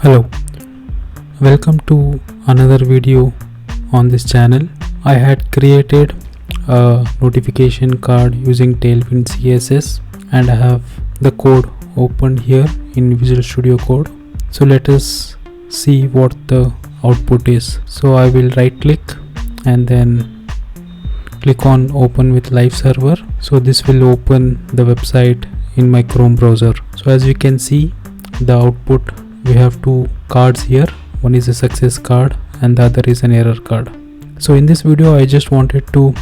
Hello, welcome to another video on this channel. I had created a notification card using Tailwind CSS and I have the code opened here in Visual Studio Code. So let us see what the output is. So I will right click and then click on open with live server. So this will open the website in my Chrome browser. So as you can see, the output, we have two cards here. One is a success card and the other is an error card. So in this video I just wanted to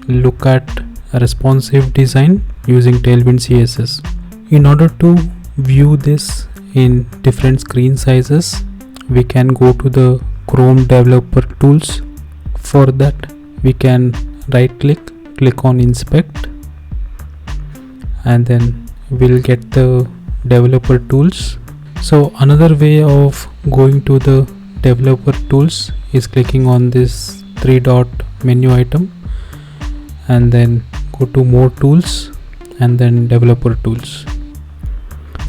look at a responsive design using Tailwind CSS. In order to view this in different screen sizes, we can go to the Chrome developer tools. For that we can right click on inspect, and then we'll get the developer tools. So another way of going to the developer tools is clicking on this 3-dot menu item and then go to more tools and then developer tools.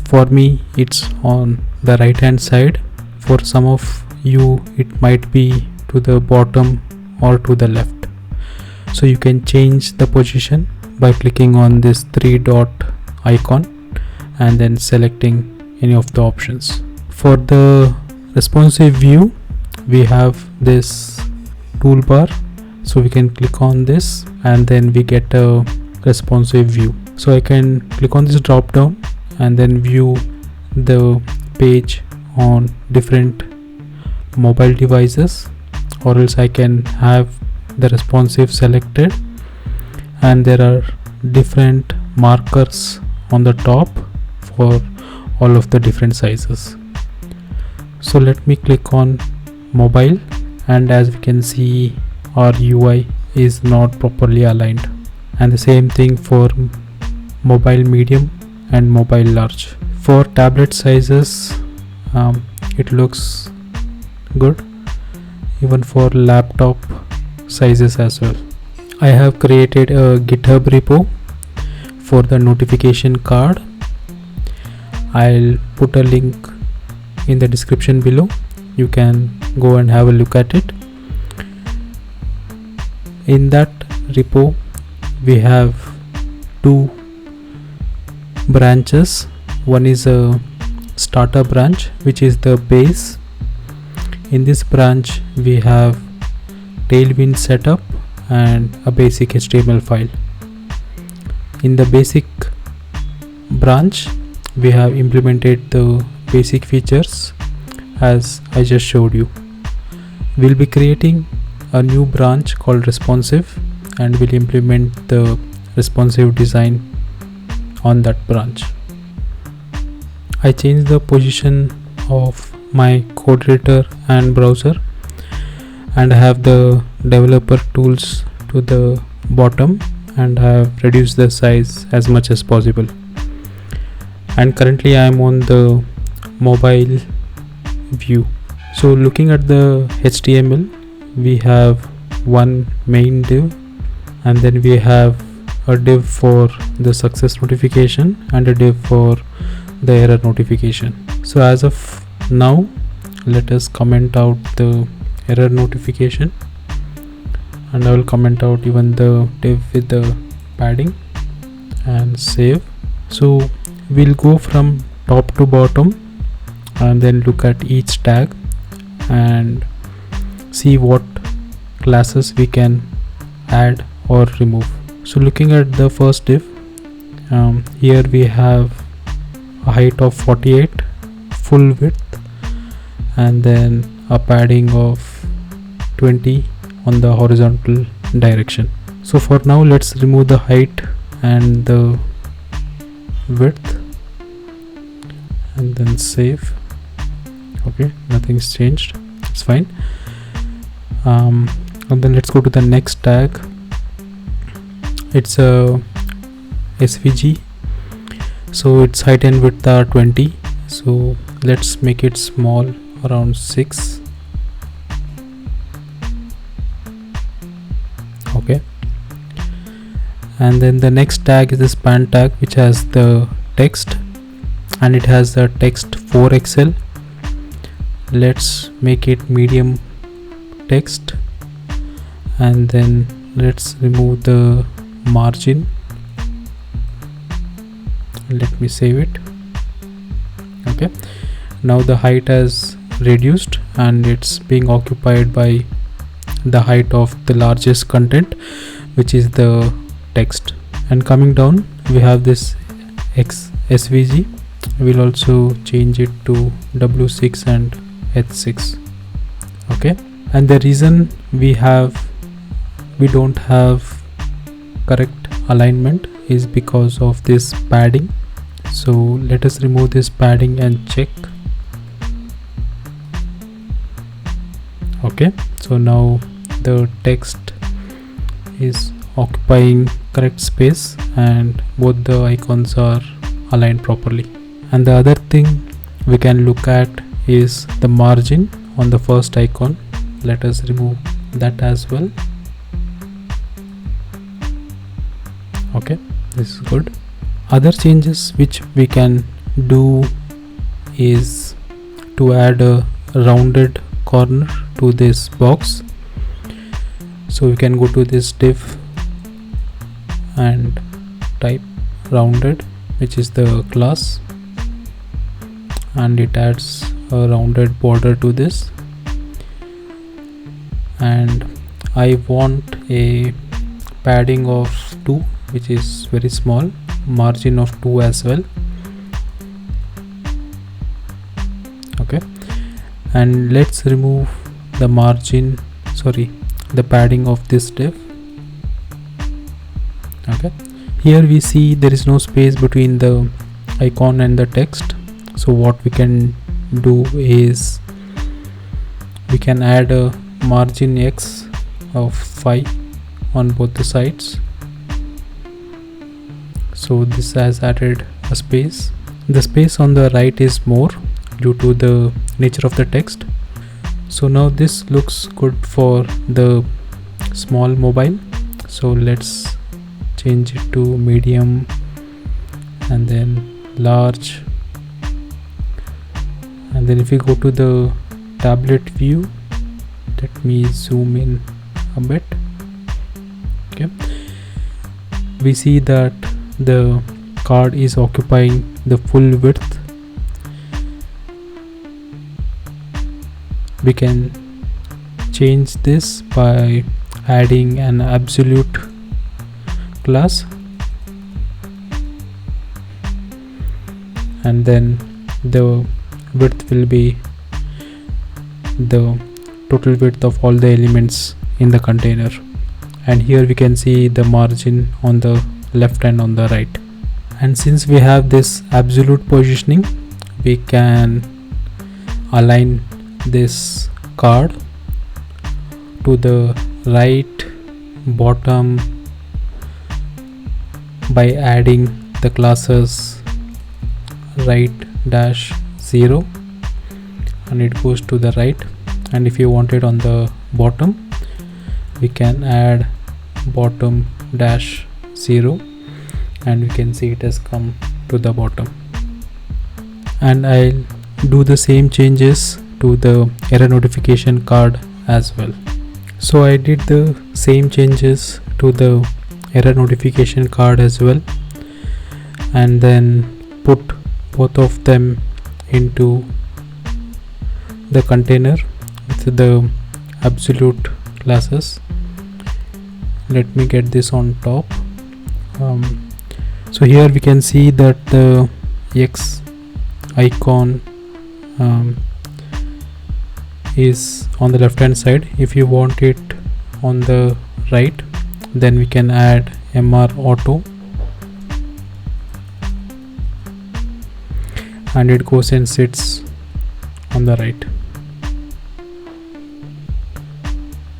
For me it's on the right hand side. For some of you it might be to the bottom or to the left. So you can change the position by clicking on this 3-dot icon and then selecting any of the options. For the responsive view, we have this toolbar, so we can click on this and then we get a responsive view. So I can click on this drop down and then view the page on different mobile devices, or else I can have the responsive selected and there are different markers on the top for all of the different sizes. So let me click on mobile, and as we can see our UI is not properly aligned, and the same thing for mobile medium and mobile large. For tablet sizes it looks good, even for laptop sizes as well. I have created a GitHub repo for the notification card. I'll put a link in the description below. You can go and have a look at it. In that repo we have two branches. One is a starter branch, which is the base. In this branch we have Tailwind setup and a basic HTML file. In the basic branch we have implemented the basic features as I just showed you. We'll be creating a new branch called responsive and we'll implement the responsive design on that branch. I changed the position of my code editor and browser, and I have the developer tools to the bottom and I have reduced the size as much as possible. And currently I am on the mobile view. So looking at the HTML, we have one main div and then we have a div for the success notification and a div for the error notification. So as of now, let us comment out the error notification, and I will comment out even the div with the padding and save. So we'll go from top to bottom and then look at each tag and see what classes we can add or remove. So looking at the first div, here we have a height of 48, full width, and then a padding of 20 on the horizontal direction. So for now let's remove the height and the width and then save. Okay, nothing's changed, it's fine. And then let's go to the next tag. It's a SVG, so its height and width are 20, so let's make it small, around 6. Okay, and then the next tag is the span tag, which has the text and it has the text 4XL. let's make it medium text, and then let's remove the margin. Let me save it. Okay, now the height has reduced and it's being occupied by the height of the largest content, which is the text. And coming down, we have this SVG. We'll also change it to W6 and H6. Okay, and the reason we don't have correct alignment is because of this padding. So let us remove this padding and check. Okay, so now the text is occupying correct space and both the icons are aligned properly. And the other thing we can look at is the margin on the first icon. Let us remove that as well. Okay, this is good. Other changes which we can do is to add a rounded corner to this box. So we can go to this div and type rounded, which is the class, and it adds a rounded border to this. And I want a padding of 2, which is very small, margin of 2 as well. Okay, and let's remove the the padding of this div. Okay, here we see there is no space between the icon and the text. So what we can do is we can add a margin X of 5 on both the sides. So this has added a space. The space on the right is more due to the nature of the text. So now this looks good for the small mobile. So let's change it to medium and then large. And then if we go to the tablet view, let me zoom in a bit. Okay, we see that the card is occupying the full width. We can change this by adding an absolute class, and then the width will be the total width of all the elements in the container. And here we can see the margin on the left and on the right. And since we have this absolute positioning, we can align this card to the right bottom by adding the classes right dash 0, and it goes to the right. And if you want it on the bottom, we can add bottom dash 0, and we can see it has come to the bottom. And I'll do the same changes to the error notification card as well. So I did the same changes to the error notification card as well, and then put both of them into the container with the absolute classes. Let me get this on top. So here we can see that the X icon is on the left hand side. If you want it on the right, then we can add MR auto, and it goes and sits on the right.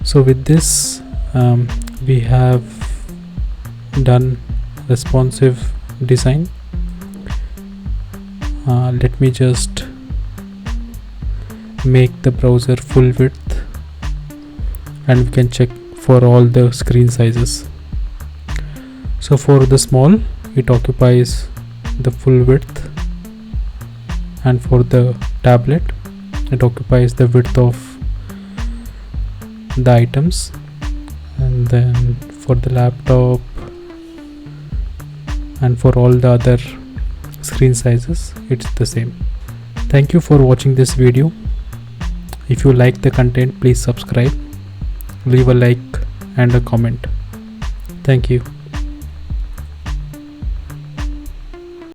So with this we have done responsive design. Let me just make the browser full width, and we can check for all the screen sizes. So for the small, it occupies the full width, and for the tablet it occupies the width of the items, and then for the laptop and for all the other screen sizes it's the same. Thank you for watching this video. If you like the content, please subscribe, leave a like and a comment. Thank you.